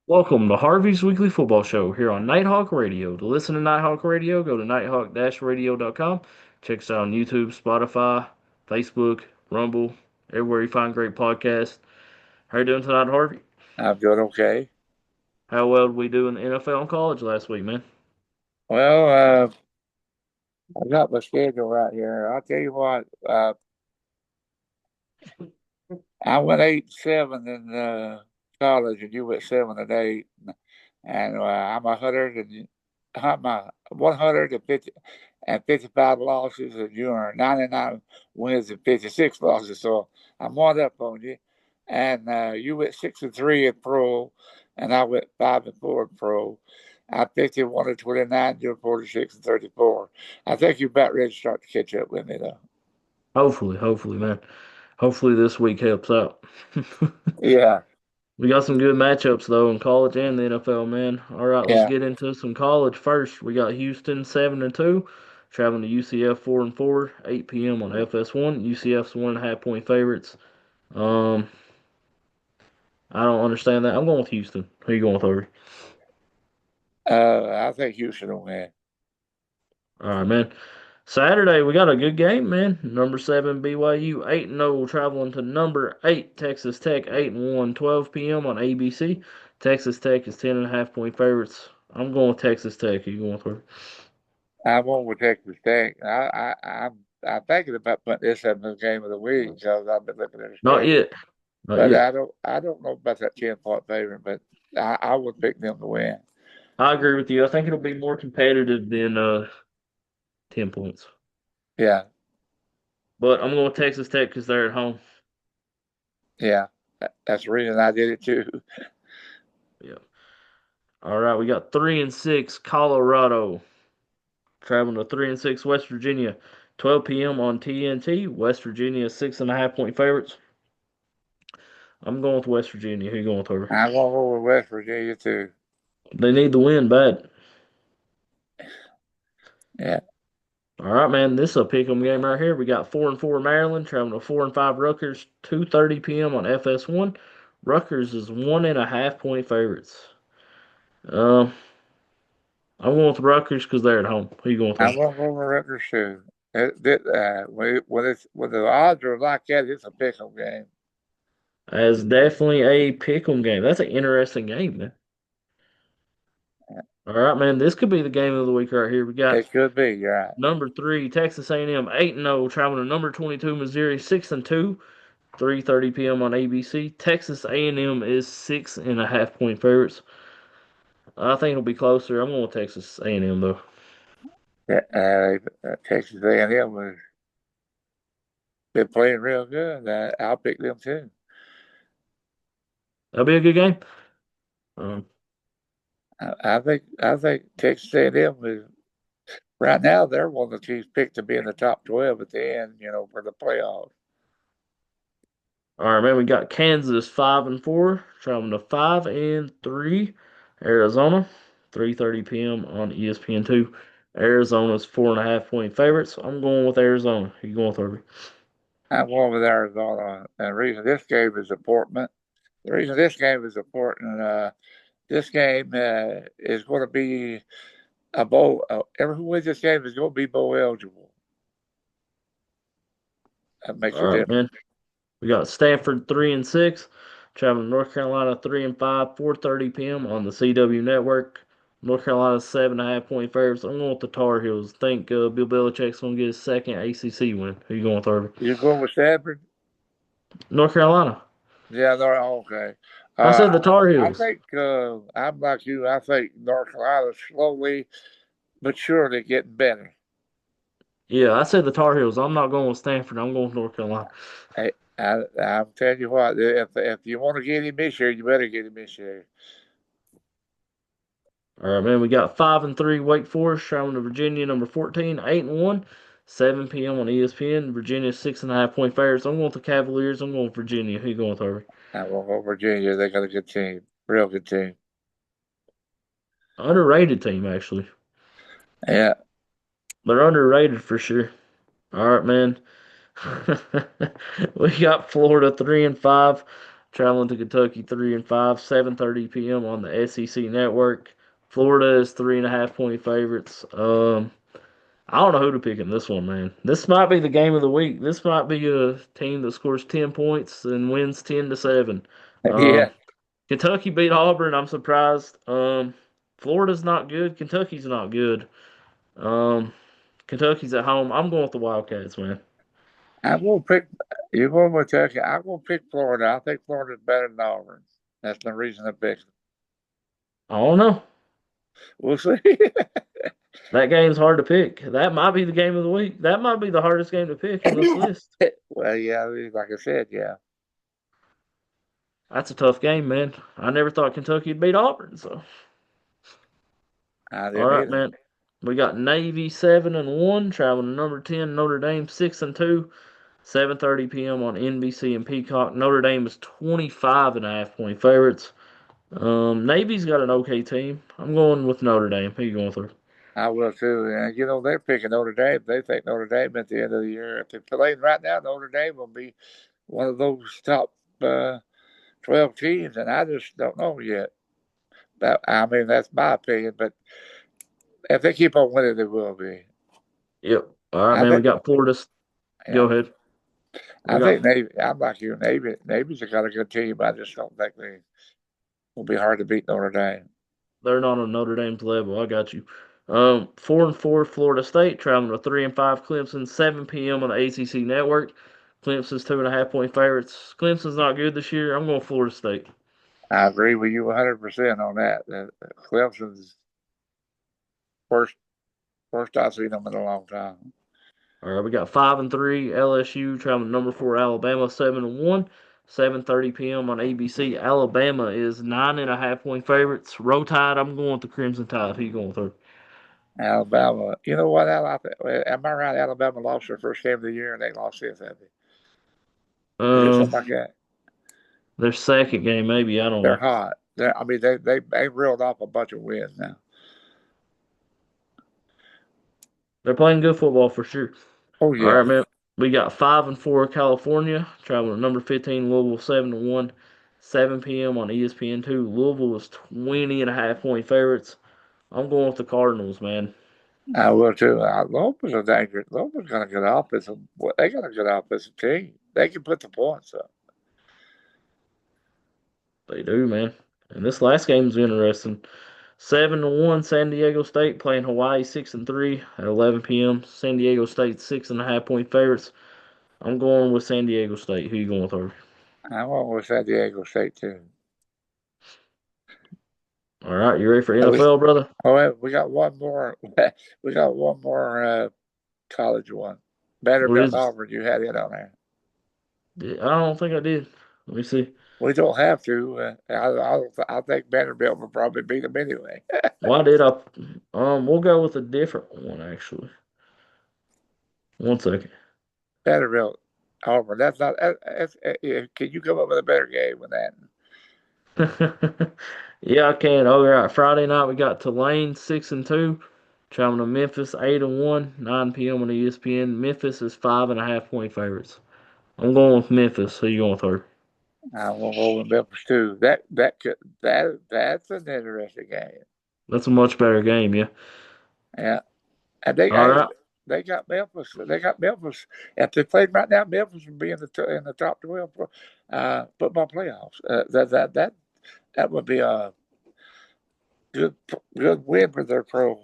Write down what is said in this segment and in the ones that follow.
Welcome to Harvey's Weekly Football Show here on Nighthawk Radio. To listen to Nighthawk Radio, go to nighthawk-radio.com. Check us out on YouTube, Spotify, Facebook, Rumble, everywhere you find great podcasts. How you doing tonight, Harvey? I'm doing okay. How well did we do in the NFL and college last week, man? Well, I got my schedule right here. I'll tell you what, I went 8-7 in college, and you went 7-8, and I'm a 150 and 55 losses, and you are 99 wins and 56 losses. So I'm one up on you, and you went 6-3 in pro, and I went 5-4 in pro. I picked you 1-29, you're 46-34. I think you're about ready to start to catch up with me, though. Hopefully, man. Hopefully this week helps out. Yeah, We got some good matchups though in college and the NFL, man. All right, let's yeah. get into some college first. We got Houston 7-2, traveling to UCF 4-4, 8 p.m. on FS1. UCF's 1.5 point favorites. Um, I don't understand that. I'm going with Houston. Who you going with, over? I think Houston will win. All right, man. Saturday we got a good game, man. Number 7 BYU 8-0 traveling to number 8 Texas Tech 8-1, 12 p.m. on ABC. Texas Tech is 10.5 point favorites. I'm going with Texas Tech. Who you going with, over? I'm on with Texas Tech. I'm thinking about putting this in the game of the week because I've been looking at the Not schedule. yet. Not But yet. I don't know about that 10-point favorite, but I would pick them to win. I agree with you. I think it'll be more competitive than 10 points. Yeah, But I'm going with Texas Tech because they're at home. yeah. That's the reason I did it too. Yeah. All right, we got 3-6 Colorado traveling to 3-6 West Virginia, 12 p.m. on TNT. West Virginia 6.5 point favorites. I'm going with West Virginia. Who you going with, over? I'm going to go with West Virginia too. They need the win bad. Yeah. All right, man. This is a pick'em game right here. We got 4-4 Maryland traveling to 4-5 Rutgers, 2:30 p.m. on FS1. Rutgers is 1.5 point favorites. Um, I'm going with Rutgers because they're at home. Who you going with, I'm over? going to go with Rutgers too. When the odds are like that, it's a pick'em game. As definitely a pick'em game. That's an interesting game, man. All right, man. This could be the game of the week right here. We got It could be. You're right. number 3 Texas A&M 8-0 traveling to number 22 Missouri 6-2. 3:30 p.m. on ABC. Texas A&M is 6.5 point favorites. I think it'll be closer. I'm going with Texas A&M though. Yeah, Texas A&M was been playing real good. I'll pick them too. That'll be a good game. Um, I think Texas A&M is right now. They're one of the teams picked to be in the top 12 at the end. For the playoffs. all right, man. We got Kansas 5-4 traveling to 5-3 Arizona. 3:30 p.m. on ESPN2. Arizona's 4.5 point favorites. I'm going with Arizona. Who you going with, Harvey? I'm going with Arizona, and the reason this game is important. The reason this game is important. This game is going to be a bowl. Everyone who wins this game is going to be bowl eligible. That makes a All right, difference. man. We got Stanford 3-6, traveling to North Carolina 3-5, 4:30 p.m. on the CW network. North Carolina's 7.5 point favorites. I'm going with the Tar Heels. Think Bill Belichick's gonna get his second ACC win. Who you going with, Harvey? You going with Stanford? North Carolina. Yeah, they're okay. I said the Uh, Tar I Heels. think I'm like you. I think North Carolina slowly but surely getting better. Yeah, I said the Tar Heels. I'm not going with Stanford. I'm going with North Carolina. I'm telling you what, if you want to get him this year, you better get him this year. All right, man. We got 5-3 Wake Forest traveling to Virginia, number 14, 8-1, 7 p.m. on ESPN. Virginia 6.5 point favorites. I'm going with the Cavaliers. I'm going with Virginia. Who you going with, Harvey? I'm going to go Virginia. They got a good team, real good team. Underrated team, actually. Yeah, They're underrated for sure. All right, man. We got Florida 3-5 traveling to Kentucky 3-5, 7:30 p.m. on the SEC network. Florida is 3.5 point favorites. I don't know who to pick in this one, man. This might be the game of the week. This might be a team that scores 10 points and wins 10-7. Yeah, Um, Kentucky beat Auburn. I'm surprised. Florida's not good. Kentucky's not good. Um, Kentucky's at home. I'm going with the Wildcats, man. I'm gonna pick. You going with Kentucky? I'm gonna pick Florida. I think Florida's better than Auburn. That's the reason I picked. I don't know. We'll see. That game's hard to pick. That might be the game of the week. That might be the hardest game to pick in this list. Well, yeah, like I said, yeah, That's a tough game, man. I never thought Kentucky'd beat Auburn. So, I all didn't right, either. man. We got Navy 7-1, traveling to number 10 Notre Dame 6-2. 7:30 p.m. on NBC and Peacock. Notre Dame is 25.5 point favorites. Navy's got an okay team. I'm going with Notre Dame. Who you going through? I will too. And they're picking Notre Dame. They think Notre Dame at the end of the year. If they're playing right now, Notre Dame will be one of those top 12 teams, and I just don't know yet. I mean, that's my opinion, but if they keep on winning, they will be. Yep. All right, I man. We think, got Florida. Go yeah, ahead. We I got. think Navy. I'm like you, Navy. Navy's got a good team. I just don't think they will be hard to beat Notre Dame. They're not on Notre Dame's level. I got you. 4-4 Florida State traveling to 3-5 Clemson. 7 p.m. on the ACC network. Clemson's 2.5 point favorites. Clemson's not good this year. I'm going Florida State. I agree with you 100% on that. Clemson's first, first I've seen them in a long time. All right, we got 5-3 LSU traveling to number 4 Alabama 7-1. 7:30 p.m. on ABC. Alabama is 9.5 point favorites. Roll Tide. I'm going with the Crimson Tide. Who you going through? Alabama. You know what? Am I right? Alabama lost their first game of the year and they lost this, have they? Is it Um, something like that? their second game maybe. I don't They're know. hot. I mean, they reeled off a bunch of wins now. They're playing good football for sure. Oh All right, yes, man. We got 5-4 California traveling to number 15 Louisville 7-1. 7 p.m. on ESPN2. Louisville is 20.5 point favorites. I'm going with the Cardinals, man. I will too. Lopez are dangerous. Lopez got a good offensive. They got a good offensive team. They can put the points up. They do, man. And this last game's interesting. 7-1 San Diego State playing Hawaii 6-3 at 11 p.m. San Diego State 6.5 point favorites. I'm going with San Diego State. Who you going with her? I went with San Diego State too. All right, you ready for And NFL, brother? we got one more. We got one more college one. What Vanderbilt is and it? Auburn. You had it on there. I don't think I did. Let me see. We don't have to. I think Vanderbilt will probably beat them anyway. Why did I? We'll go with a different one actually. One second. Vanderbilt, Auburn. That's not. Can you come up with a better game than that? Yeah, I can. All right. Friday night we got Tulane 6-2, traveling to Memphis 8-1, 9 p.m. on ESPN. Memphis is 5.5 point favorites. I'm going with Memphis. Who you going with her? I'm gonna go with Memphis too. That's an interesting game. That's a much better game, yeah. Yeah, and All right. they got Memphis. They got Memphis. If they played right now, Memphis would be in the top 12 for football playoffs. That would be a good good win for their pro.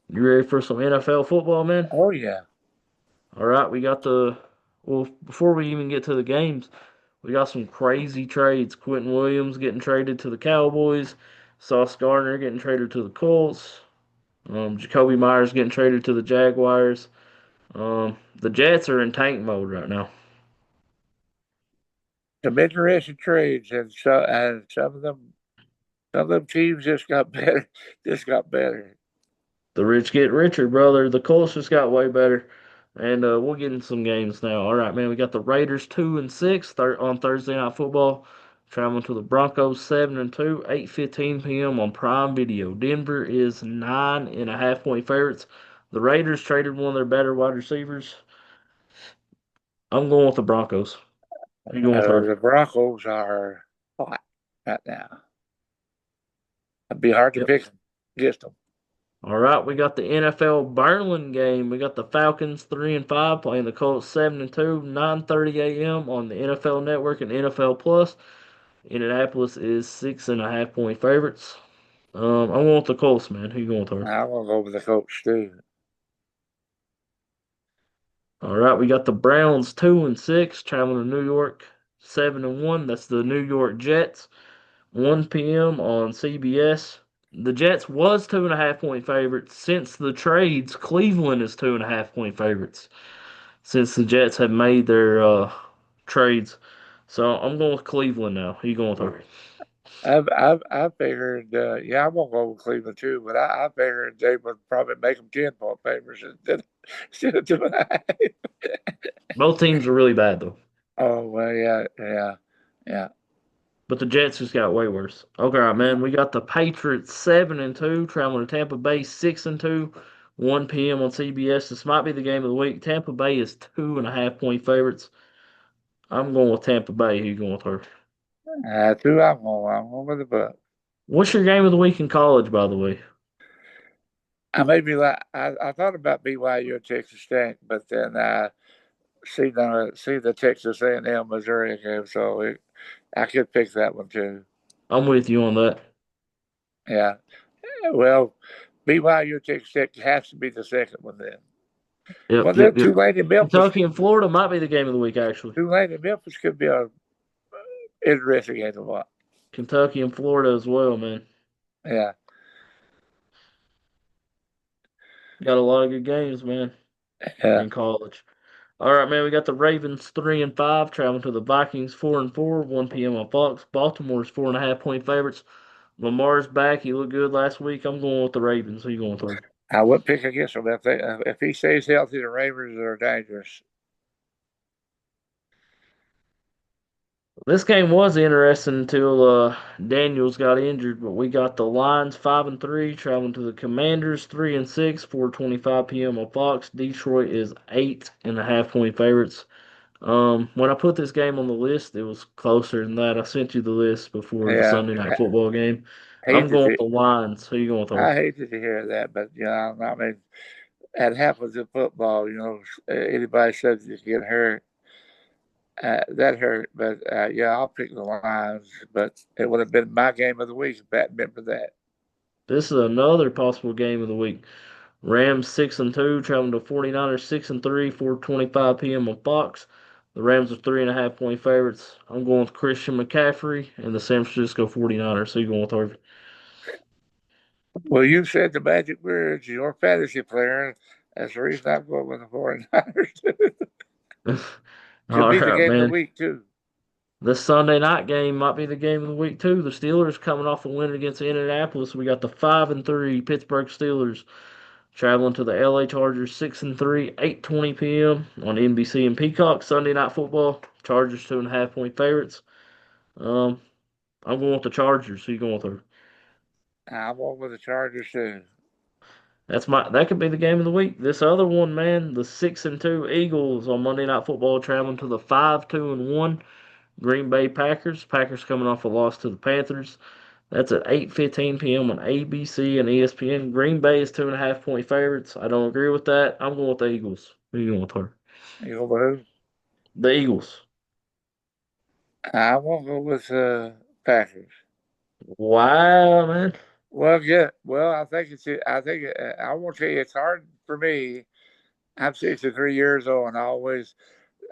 You ready for some NFL football, man? Oh yeah, All right. We got the. Well, before we even get to the games, we got some crazy trades. Quentin Williams getting traded to the Cowboys. Sauce Gardner getting traded to the Colts. Jacoby Myers getting traded to the Jaguars. The Jets are in tank mode right now. some interesting trades, and some of them teams just got better. Just got better. The rich get richer, brother. The Colts just got way better. And we'll get in some games now. All right, man. We got the Raiders 2-6 on Thursday Night Football. Traveling to the Broncos 7-2, 8:15 p.m. on Prime Video. Denver is 9.5 point favorites. The Raiders traded one of their better wide receivers. I'm going with the Broncos. Who you going with her? The Broncos are hot right now. It'd be hard to Yep. pick against them. All right, we got the NFL Berlin game. We got the Falcons 3-5 playing the Colts 7-2, 9:30 a.m. on the NFL Network and NFL Plus. Indianapolis is 6.5 point favorites. I want the Colts, man. Who you going with her? I'm gonna go with the Colts too. All right, we got the Browns 2-6 traveling to New York 7-1. That's the New York Jets. 1 p.m. on CBS. The Jets was 2.5 point favorites since the trades. Cleveland is 2.5 point favorites since the Jets have made their trades. So I'm going with Cleveland now. Who you going with her? I figured, yeah, I'm gonna go with Cleveland too, but I figured they would probably make them 10 point favorites instead of 2.5. Both teams are really bad though, Oh well, yeah, yeah, yeah. but the Jets just got way worse. Okay, all right, man. We got the Patriots 7-2 traveling to Tampa Bay 6-2. 1 p.m. on CBS. This might be the game of the week. Tampa Bay is 2.5 point favorites. I'm going with Tampa Bay. Who you going with her? Two, I'm going with the Bucks. What's your game of the week in college, by the way? I may be like I thought about BYU and Texas Tech, but then I see the Texas A&M Missouri game, so I could pick that one too. I'm with you on that. Yeah. Well, BYU and Texas Tech has to be the second one then. Well, Yep, then yep, yep. Tulane and Memphis. Kentucky and Florida might be the game of the week, actually. Tulane and Memphis could be a interesting game to watch. Kentucky and Florida as well, man. Yeah. Got a lot of good games, man, Yeah. in college. All right, man. We got the Ravens 3-5 traveling to the Vikings 4-4, 1 p.m. on Fox. Baltimore's 4.5 point favorites. Lamar's back. He looked good last week. I'm going with the Ravens. Who you going with? Her? I would pick against him if he stays healthy. The Ravens are dangerous. This game was interesting until Daniels got injured, but we got the Lions 5-3 traveling to the Commanders 3-6, 4:25 p.m. on Fox. Detroit is 8.5 point favorites. When I put this game on the list, it was closer than that. I sent you the list before the Yeah. Sunday night football game. I'm Hated going with it. the Lions. Who you going with? Her? I hated to hear that, but I mean, that happens in football. Anybody says you get hurt, that hurt. But yeah, I'll pick the Lions. But it would have been my game of the week if that been for that. This is another possible game of the week. Rams 6-2, traveling to 49ers 6-3, 4:25 p.m. on Fox. The Rams are 3.5 point favorites. I'm going with Christian McCaffrey and the San Francisco 49ers. So you going with Harvey? Well, you said the magic words. You're a fantasy player. That's the reason I'm going with the 49ers. Could All be the right, game of the man. week too. This Sunday night game might be the game of the week too. The Steelers coming off a win against Indianapolis. We got the 5-3 Pittsburgh Steelers traveling to the LA Chargers 6-3, 8:20 p.m. on NBC and Peacock. Sunday night football. Chargers 2.5 point favorites. Um, I'm going with the Chargers. Who you going with her? I'm going with the Chargers too. That could be the game of the week. This other one, man, the 6-2 Eagles on Monday Night Football traveling to the 5-2-1 Green Bay Packers. Packers coming off a loss to the Panthers. That's at 8:15 p.m. on ABC and ESPN. Green Bay is 2.5 point favorites. I don't agree with that. I'm going with the Eagles. Who you going with her? You go with who? The Eagles. I won't go with Packers. Wow, man. Well, yeah. Well, I think it's. I think I won't tell you. It's hard for me. I'm 63 years old, and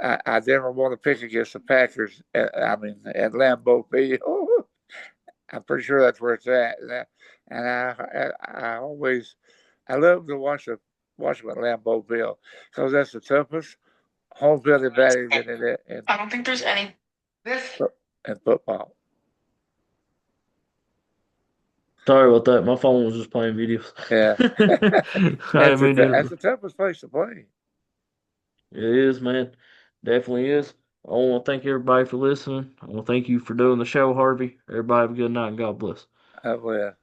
I never want to pick against the Packers. I mean, at Lambeau Field. I'm pretty sure that's where it's at. And I always, I love to watch them at Lambeau Field because that's the toughest home field advantage I don't think there's any. This. in football. Sorry about that. My phone was just playing videos. Yeah, I didn't mean that's to. the toughest place to play. It is, man. Definitely is. I want to thank everybody for listening. I want to thank you for doing the show, Harvey. Everybody have a good night and God bless. Well,